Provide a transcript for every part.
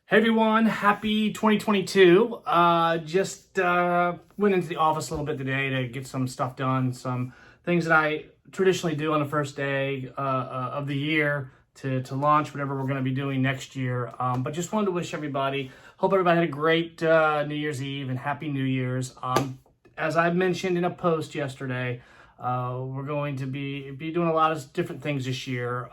Hey everyone, happy 2022. Just went into the office a little bit today to get some stuff done, some things that I traditionally do on the first day of the year to launch whatever we're going to be doing next year. But just wanted to wish everybody, hope everybody had a great New Year's Eve and Happy New Year's. As I mentioned in a post yesterday, we're going to be doing a lot of different things this year.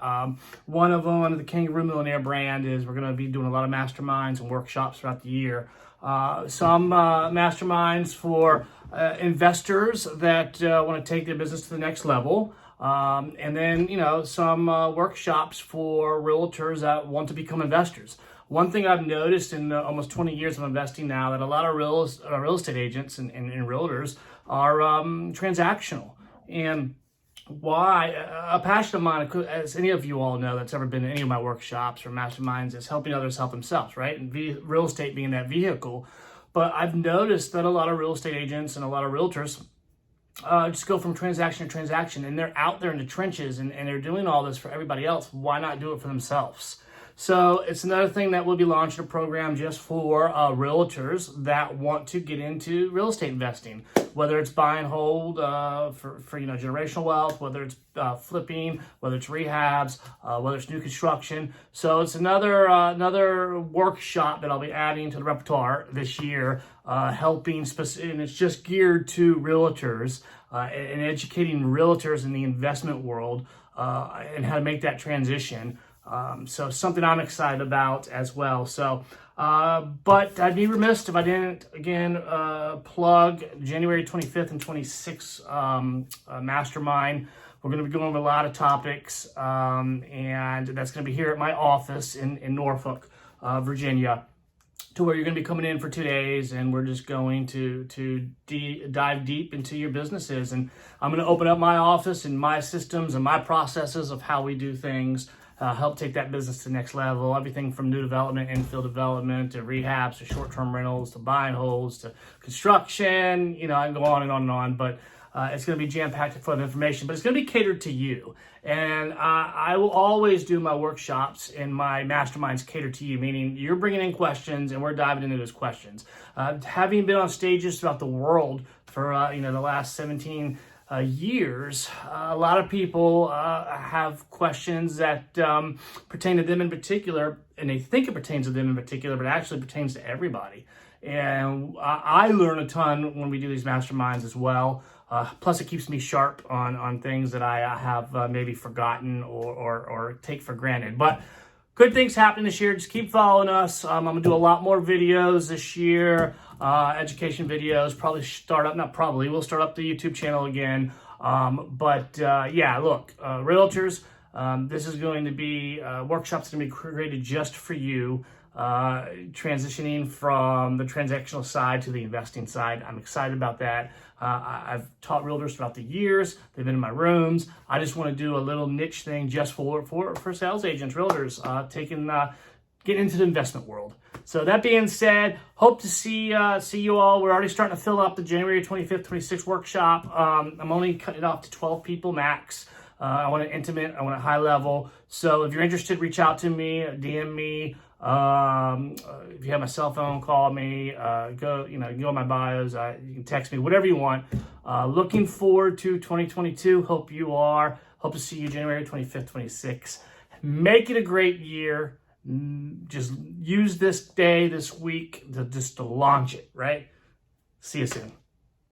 One of them, under the Kangaroo Millionaire brand, is we're going to be doing a lot of masterminds and workshops throughout the year. Some masterminds for investors that want to take their business to the next level. And then, some workshops for realtors that want to become investors. One thing I've noticed in almost 20 years of investing now, that a lot of real estate agents and realtors are transactional. And why a passion of mine, as any of you all know that's ever been to any of my workshops or masterminds, is helping others help themselves, right? And real estate being that vehicle. But I've noticed that a lot of real estate agents and a lot of realtors just go from transaction to transaction, and they're out there in the trenches and they're doing all this for everybody else. Why not do it for themselves? So it's another thing that we'll be launching a program just for realtors that want to get into real estate investing, whether it's buy and hold for generational wealth, whether it's flipping, whether it's rehabs, whether it's new construction. So it's another workshop that I'll be adding to the repertoire this year, helping and it's just geared to realtors and educating realtors in the investment world and how to make that transition. So something I'm excited about as well. So, but I'd be remiss if I didn't, again, plug January 25th and 26th Mastermind. We're going to be going over a lot of topics, and that's going to be here at my office in Norfolk, Virginia, to where you're going to be coming in for 2 days, and we're just going to dive deep into your businesses. And I'm going to open up my office and my systems and my processes of how we do things. Help take that business to the next level. Everything from new development, infill development, to rehabs, to short-term rentals, to buy and holds, to construction. I can go on and on and on, but it's going to be jam-packed full of information, but it's going to be catered to you. And I will always do my workshops and my masterminds catered to you, meaning you're bringing in questions and we're diving into those questions. Having been on stages throughout the world for the last 17 years, a lot of people have questions that pertain to them in particular, and they think it pertains to them in particular, but it actually pertains to everybody. And I learn a ton when we do these masterminds as well. Plus, it keeps me sharp on things that I have maybe forgotten or take for granted. But good things happening this year. Just keep following us. I'm going to do a lot more videos this year, education videos. We'll start up the YouTube channel again. Look, realtors, this is going to be workshops going to be created just for you, transitioning from the transactional side to the investing side. I'm excited about that. I've taught realtors throughout the years. They've been in my rooms. I just want to do a little niche thing just for sales agents, realtors, getting into the investment world. So that being said, hope to see you all. We're already starting to fill up the January 25th, 26th workshop. I'm only cutting it off to 12 people max. I want it intimate. I want it high level. So if you're interested, reach out to me, DM me. If you have my cell phone, call me. Go on my bios. You can text me, whatever you want. Looking forward to 2022. Hope you are. Hope to see you January 25th, 26th. Make it a great year. Just use this day, this week, to launch it, right? See you soon.